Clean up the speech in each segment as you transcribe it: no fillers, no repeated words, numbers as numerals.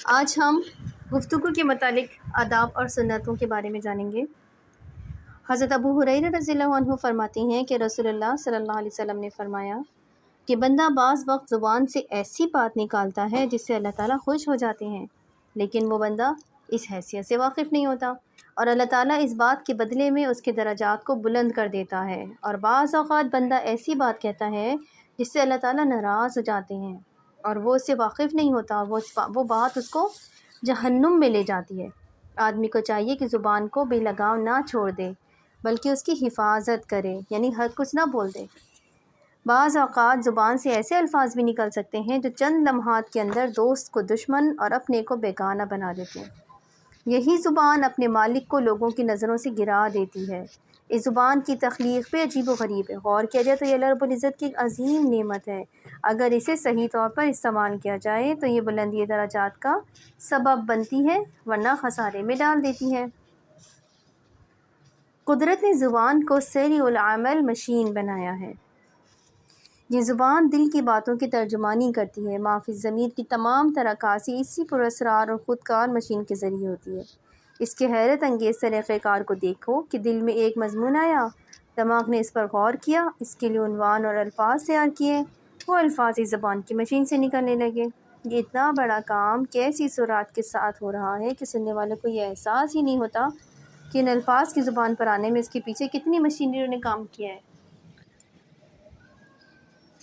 آج ہم گفتگو کے متعلق آداب اور سنتوں کے بارے میں جانیں گے۔ حضرت ابو ہریرہ رضی اللہ عنہ فرماتے ہیں کہ رسول اللہ صلی اللہ علیہ وسلم نے فرمایا کہ بندہ بعض وقت زبان سے ایسی بات نکالتا ہے جس سے اللہ تعالیٰ خوش ہو جاتے ہیں، لیکن وہ بندہ اس حیثیت سے واقف نہیں ہوتا، اور اللہ تعالیٰ اس بات کے بدلے میں اس کے درجات کو بلند کر دیتا ہے۔ اور بعض اوقات بندہ ایسی بات کہتا ہے جس سے اللہ تعالیٰ ناراض ہو جاتے ہیں اور وہ اس سے واقف نہیں ہوتا، وہ بات اس کو جہنم میں لے جاتی ہے۔ آدمی کو چاہیے کہ زبان کو بے لگام نہ چھوڑ دے بلکہ اس کی حفاظت کرے، یعنی ہر کچھ نہ بول دے۔ بعض اوقات زبان سے ایسے الفاظ بھی نکل سکتے ہیں جو چند لمحات کے اندر دوست کو دشمن اور اپنے کو بیگانہ بنا دیتے ہیں۔ یہی زبان اپنے مالک کو لوگوں کی نظروں سے گرا دیتی ہے۔ اس زبان کی تخلیق پہ عجیب و غریب ہے، غور کیا جائے تو یہ اللہ رب العزت کی ایک عظیم نعمت ہے۔ اگر اسے صحیح طور پر استعمال کیا جائے تو یہ بلندی درجات کا سبب بنتی ہے، ورنہ خسارے میں ڈال دیتی ہے۔ قدرت نے زبان کو سریع العمل مشین بنایا ہے۔ یہ زبان دل کی باتوں کی ترجمانی کرتی ہے۔ ما فی الضمیر کی تمام تر عکاسی اسی پراسرار اور خودکار مشین کے ذریعے ہوتی ہے۔ اس کے حیرت انگیز طریقہ کار کو دیکھو کہ دل میں ایک مضمون آیا، دماغ نے اس پر غور کیا، اس کے لیے عنوان اور الفاظ تیار کیے، وہ الفاظ اس زبان کی مشین سے نکلنے لگے۔ یہ اتنا بڑا کام کیسی سرعت کے ساتھ ہو رہا ہے کہ سننے والوں کو یہ احساس ہی نہیں ہوتا کہ ان الفاظ کی زبان پر آنے میں اس کے پیچھے کتنی مشینریوں نے کام کیا ہے۔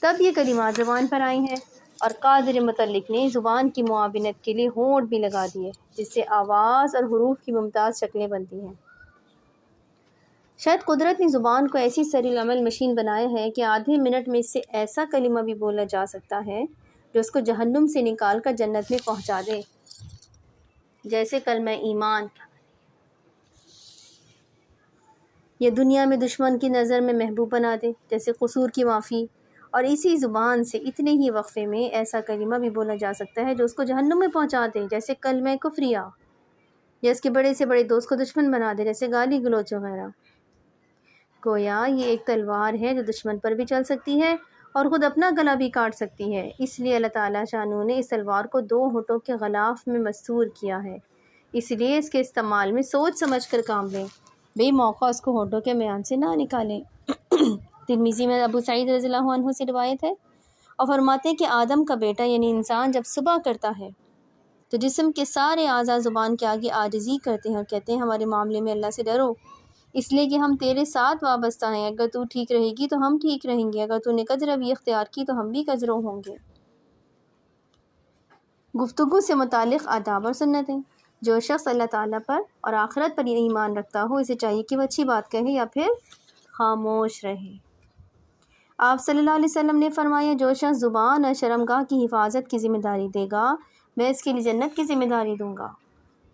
تب یہ کلمات زبان پر آئی ہیں اور قادر متعلق نے زبان کی معاونت کے لیے ہونٹ بھی لگا دیے، جس سے آواز اور حروف کی ممتاز شکلیں بنتی ہیں۔ شاید قدرت نے زبان کو ایسی سریع العمل مشین بنایا ہے کہ آدھے منٹ میں اس سے ایسا کلمہ بھی بولا جا سکتا ہے جو اس کو جہنم سے نکال کر جنت میں پہنچا دے، جیسے کلمہ ایمان، یا دنیا میں دشمن کی نظر میں محبوب بنا دے، جیسے قصور کی معافی۔ اور اسی زبان سے اتنے ہی وقفے میں ایسا کلمہ بھی بولا جا سکتا ہے جو اس کو جہنم میں پہنچا دے، جیسے کلمہ کفریہ، یا اس کے بڑے سے بڑے دوست کو دشمن بنا دے، جیسے گالی گلوچ وغیرہ۔ گویا یہ ایک تلوار ہے جو دشمن پر بھی چل سکتی ہے اور خود اپنا گلا بھی کاٹ سکتی ہے۔ اس لیے اللہ تعالیٰ شانہ نے اس تلوار کو دو ہونٹوں کے غلاف میں مستور کیا ہے، اس لیے اس کے استعمال میں سوچ سمجھ کر کام لیں، بے موقع اس کو ہونٹوں کے میان سے نہ نکالیں۔ ترمذی میں ابو سعید رضی اللہ عنہ سے روایت ہے اور فرماتے ہیں کہ آدم کا بیٹا یعنی انسان جب صبح کرتا ہے تو جسم کے سارے اعضاء زبان کے آگے عاجزی کرتے ہیں اور کہتے ہیں ہمارے معاملے میں اللہ سے ڈرو، اس لیے کہ ہم تیرے ساتھ وابستہ ہیں، اگر تو ٹھیک رہے گی تو ہم ٹھیک رہیں گے، اگر تو نے کجروی اختیار کی تو ہم بھی کجرو ہوں گے۔ گفتگو سے متعلق آداب اور سنتیں۔ جو شخص اللہ تعالیٰ پر اور آخرت پر ایمان رکھتا ہو، اسے چاہیے کہ وہ اچھی بات کہے یا پھر خاموش رہے۔ آپ صلی اللہ علیہ وسلم نے فرمایا جو شخص زبان اور شرمگاہ کی حفاظت کی ذمہ داری دے گا، میں اس کے لیے جنت کی ذمہ داری دوں گا۔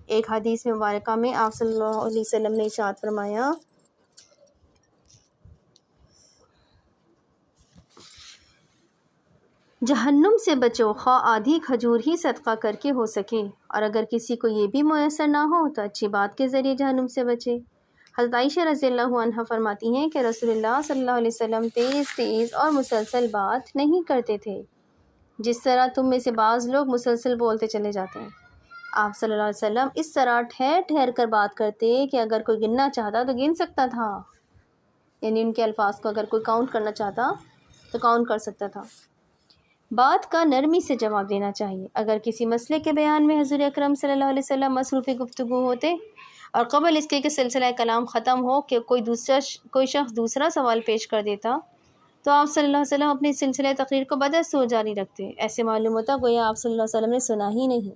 ایک حدیث مبارکہ میں آپ صلی اللہ علیہ وسلم نے ارشاد فرمایا جہنم سے بچو خواہ آدھی کھجور ہی صدقہ کر کے ہو سکے، اور اگر کسی کو یہ بھی میسر نہ ہو تو اچھی بات کے ذریعے جہنم سے بچے۔ حضرت عائشہ رضی اللہ عنہا فرماتی ہیں کہ رسول اللہ صلی اللہ علیہ وسلم تیز تیز اور مسلسل بات نہیں کرتے تھے، جس طرح تم میں سے بعض لوگ مسلسل بولتے چلے جاتے ہیں۔ آپ صلی اللہ علیہ وسلم اس طرح ٹھہر ٹھہر کر بات کرتے کہ اگر کوئی گننا چاہتا تو گن سکتا تھا، یعنی ان کے الفاظ کو اگر کوئی کاؤنٹ کرنا چاہتا تو کاؤنٹ کر سکتا تھا۔ بات کا نرمی سے جواب دینا چاہیے۔ اگر کسی مسئلے کے بیان میں حضور اکرم صلی اللہ علیہ وسلم مصروف گفتگو ہوتے اور قبل اس کے کہ سلسلہ کلام ختم ہو کہ کوئی شخص دوسرا سوال پیش کر دیتا تو آپ صلی اللہ علیہ وسلم اپنے سلسلہ تقریر کو بدستور جاری رکھتے۔ ایسے معلوم ہوتا گویا آپ صلی اللہ علیہ وسلم نے سنا ہی نہیں،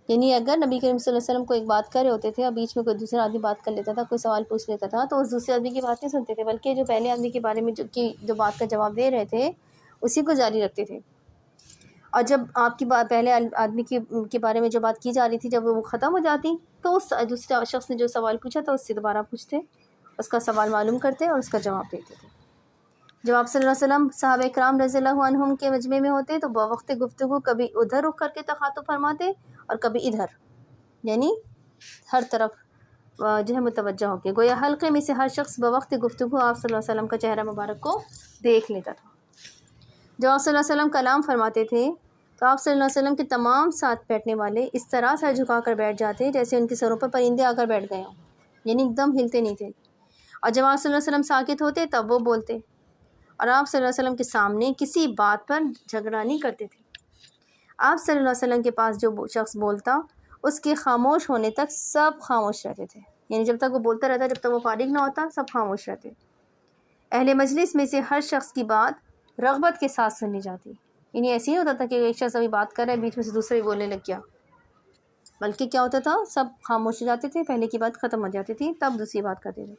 یعنی اگر نبی کریم صلی اللہ علیہ وسلم کو ایک بات کر رہے ہوتے تھے اور بیچ میں کوئی دوسرا آدمی بات کر لیتا تھا، کوئی سوال پوچھ لیتا تھا، تو اس دوسرے آدمی کی بات نہیں سنتے تھے بلکہ جو پہلے آدمی کے بارے میں جو بات کا جواب دے رہے تھے اسی کو جاری رکھتے تھے۔ اور جب آپ کی بات پہلے آدمی کے بارے میں جو بات کی جا رہی تھی جب وہ ختم ہو جاتی تو اس دوسرے شخص نے جو سوال پوچھا تھا اس سے دوبارہ پوچھتے، اس کا سوال معلوم کرتے اور اس کا جواب دیتے تھے۔ جب آپ صلی اللہ علیہ وسلم صحابہ کرام رضی اللہ عنہم کے مجمع میں ہوتے تو بوقت گفتگو کبھی ادھر رخ کر کے تخاطب فرماتے اور کبھی ادھر، یعنی ہر طرف جو ہے متوجہ ہو کے، گویا حلقے میں سے ہر شخص بوقت گفتگو آپ صلی اللہ علیہ وسلم کا چہرہ مبارک کو دیکھ لیتا تھا۔ جب آپ صلی اللہ علیہ وسلم کلام فرماتے تھے تو آپ صلی اللہ علیہ وسلم کے تمام ساتھ بیٹھنے والے اس طرح سر جھکا کر بیٹھ جاتے جیسے ان کے سروں پر پرندے آ کر بیٹھ گئے ہوں، یعنی ایک دم ہلتے نہیں تھے۔ اور جب آپ صلی اللہ علیہ وسلم ساکت ہوتے تب وہ بولتے، اور آپ صلی اللہ علیہ وسلم کے سامنے کسی بات پر جھگڑا نہیں کرتے تھے۔ آپ صلی اللہ علیہ وسلم کے پاس جو شخص بولتا اس کے خاموش ہونے تک سب خاموش رہتے تھے، یعنی جب تک وہ بولتا رہتا، جب تک وہ فارغ نہ ہوتا سب خاموش رہتے۔ اہل مجلس میں سے ہر شخص کی بات رغبت کے ساتھ سنی جاتی، یعنی ایسے ہی ہوتا تھا کہ ایک شخص ابھی بات کر رہا ہے بیچ میں سے دوسرا بھی بولنے لگ گیا، بلکہ کیا ہوتا تھا سب خاموش ہو جاتے تھے، پہلے کی بات ختم ہو جاتی تھی تب دوسری بات کرتے تھے۔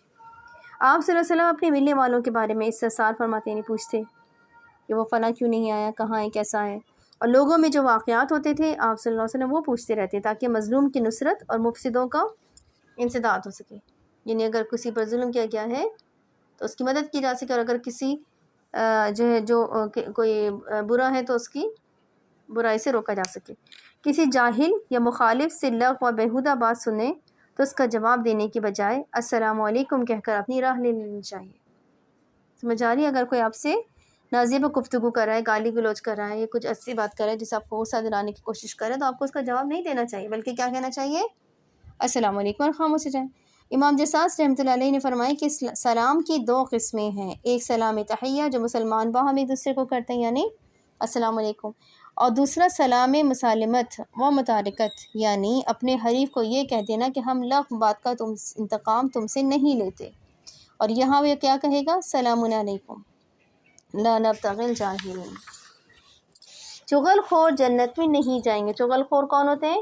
آپ صلی اللہ علیہ وسلم اپنے ملنے والوں کے بارے میں استفسار فرماتے نہیں پوچھتے کہ وہ فلاں کیوں نہیں آیا، کہاں ہے، کیسا ہے، اور لوگوں میں جو واقعات ہوتے تھے آپ صلی اللہ علیہ وسلم وہ پوچھتے رہتے تاکہ مظلوم کی نصرت اور مفسدوں کا انسداد ہو سکے، یعنی اگر کسی پر ظلم کیا گیا ہے تو اس کی مدد کی جا سکے، اور اگر کسی کوئی برا ہے تو اس کی برائی سے روکا جا سکے۔ کسی جاہل یا مخالف سے لغو و بیہودہ بات سنیں تو اس کا جواب دینے کی بجائے السلام علیکم کہہ کر اپنی راہ لے لینی چاہیے۔ سمجھ آ رہی ہے؟ اگر کوئی آپ سے نازیب گفتگو کر رہا ہے، گالی گلوچ کر رہا ہے یا کچھ ایسی بات کر رہا ہے جسے آپ کو غصہ دلانے کی کوشش کر رہے ہیں تو آپ کو اس کا جواب نہیں دینا چاہیے، بلکہ کیا کہنا چاہیے؟ السلام علیکم، اور خاموش ہو جائیں۔ امام جساس رحمۃ اللہ علیہ نے فرمایا کہ سلام کی دو قسمیں ہیں، ایک سلام تحیہ جو مسلمان باہم ایک دوسرے کو کرتے ہیں یعنی السلام علیکم، اور دوسرا سلام مسالمت و متارکت یعنی اپنے حریف کو یہ کہہ دینا کہ ہم لغو بات کا انتقام تم سے نہیں لیتے، اور یہاں وہ کیا کہے گا؟ سلام علیکم لا نبتغی الجاہلین۔ چغل خور جنت میں نہیں جائیں گے۔ چغل خور کون ہوتے ہیں؟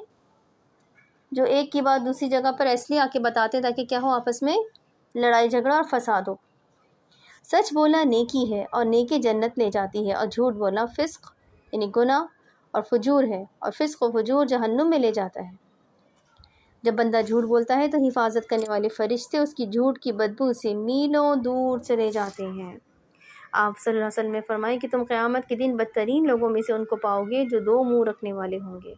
جو ایک کی بات دوسری جگہ پر اس لیے آ کے بتاتے تاکہ کیا ہو، آپس میں لڑائی جھگڑا اور فساد ہو۔ سچ بولنا نیکی ہے اور نیکی جنت لے جاتی ہے، اور جھوٹ بولنا فسق یعنی گناہ اور فجور ہے، اور فسق و فجور جہنم میں لے جاتا ہے۔ جب بندہ جھوٹ بولتا ہے تو حفاظت کرنے والے فرشتے اس کی جھوٹ کی بدبو سے میلوں دور چلے جاتے ہیں۔ آپ صلی اللہ علیہ وسلم نے فرمایا کہ تم قیامت کے دن بدترین لوگوں میں سے ان کو پاؤ گے جو دو منہ رکھنے والے ہوں گے،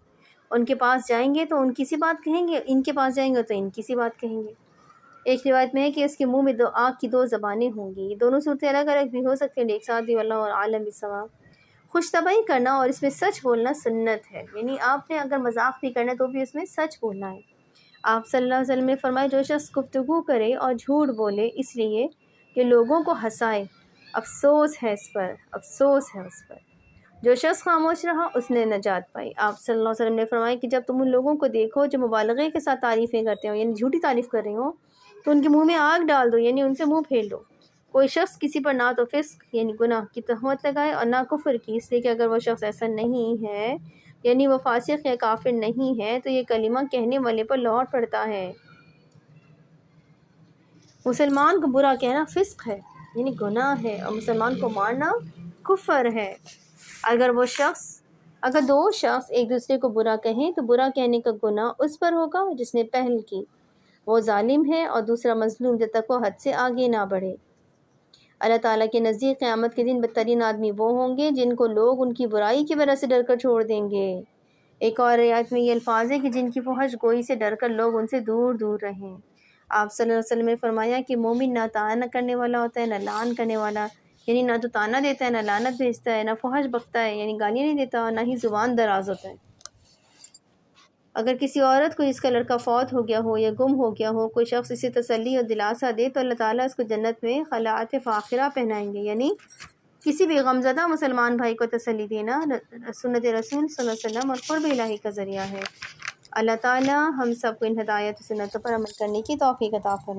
ان کے پاس جائیں گے تو ان کی سی بات کہیں گے، ان کے پاس جائیں گے تو ان کی سی بات کہیں گے۔ ایک روایت میں ہے کہ اس کے منہ میں آگ کی دو زبانیں ہوں گی۔ یہ دونوں صورتیں الگ الگ بھی ہو سکتی ہیں، ایک ساتھ بھی، واللہ عالم بالصواب۔ خوش طبعی کرنا اور اس میں سچ بولنا سنت ہے، یعنی آپ نے اگر مذاق بھی کرنا ہے تو بھی اس میں سچ بولنا ہے۔ آپ صلی اللہ علیہ وسلم نے فرمایا جو شخص گفتگو کرے اور جھوٹ بولے اس لیے کہ لوگوں کو ہنسائے، افسوس ہے اس پر، افسوس ہے اس پر۔ جو شخص خاموش رہا اس نے نجات پائی۔ آپ صلی اللہ علیہ وسلم نے فرمایا کہ جب تم ان لوگوں کو دیکھو جو مبالغے کے ساتھ تعریفیں کرتے ہو، یعنی جھوٹی تعریف کر رہے ہو، تو ان کے منہ میں آگ ڈال دو، یعنی ان سے منہ پھیر دو۔ کوئی شخص کسی پر نہ تو فسق یعنی گناہ کی تہمت لگائے اور نہ کفر کی، اس لیے کہ اگر وہ شخص ایسا نہیں ہے یعنی وہ فاسق یا کافر نہیں ہے تو یہ کلمہ کہنے والے پر لوٹ پڑتا ہے۔ مسلمان کو برا کہنا فسق ہے یعنی گناہ ہے، اور مسلمان کو مارنا کفر ہے۔ اگر دو شخص ایک دوسرے کو برا کہیں تو برا کہنے کا گناہ اس پر ہوگا جس نے پہل کی، وہ ظالم ہے، اور دوسرا مظلوم جب تک وہ حد سے آگے نہ بڑھے۔ اللہ تعالیٰ کے نزدیک قیامت کے دن بدترین آدمی وہ ہوں گے جن کو لوگ ان کی برائی کی وجہ سے ڈر کر چھوڑ دیں گے۔ ایک اور روایت میں یہ الفاظ ہے کہ جن کی فحش گوئی سے ڈر کر لوگ ان سے دور دور رہیں۔ آپ صلی اللہ علیہ وسلم نے فرمایا کہ مومن نہ طعن کرنے والا ہوتا ہے نہ لعن کرنے والا، یعنی نہ تو طعنہ دیتا ہے، نہ لعنت بھیجتا ہے، نہ فحش بکتا ہے یعنی گالیاں نہیں دیتا، اور نہ ہی زبان دراز ہوتا ہے۔ اگر کسی عورت کو جس کا لڑکا فوت ہو گیا ہو یا گم ہو گیا ہو کوئی شخص اسے تسلی اور دلاسا دے تو اللہ تعالیٰ اس کو جنت میں خلعت فاخرہ پہنائیں گے، یعنی کسی بھی غمزدہ مسلمان بھائی کو تسلی دینا سنت رسول صلی اللہ علیہ وسلم اور قرب الہی کا ذریعہ ہے۔ اللہ تعالیٰ ہم سب کو ان ہدایت و سنتوں پر عمل کرنے کی توفیق عطا فرمائے۔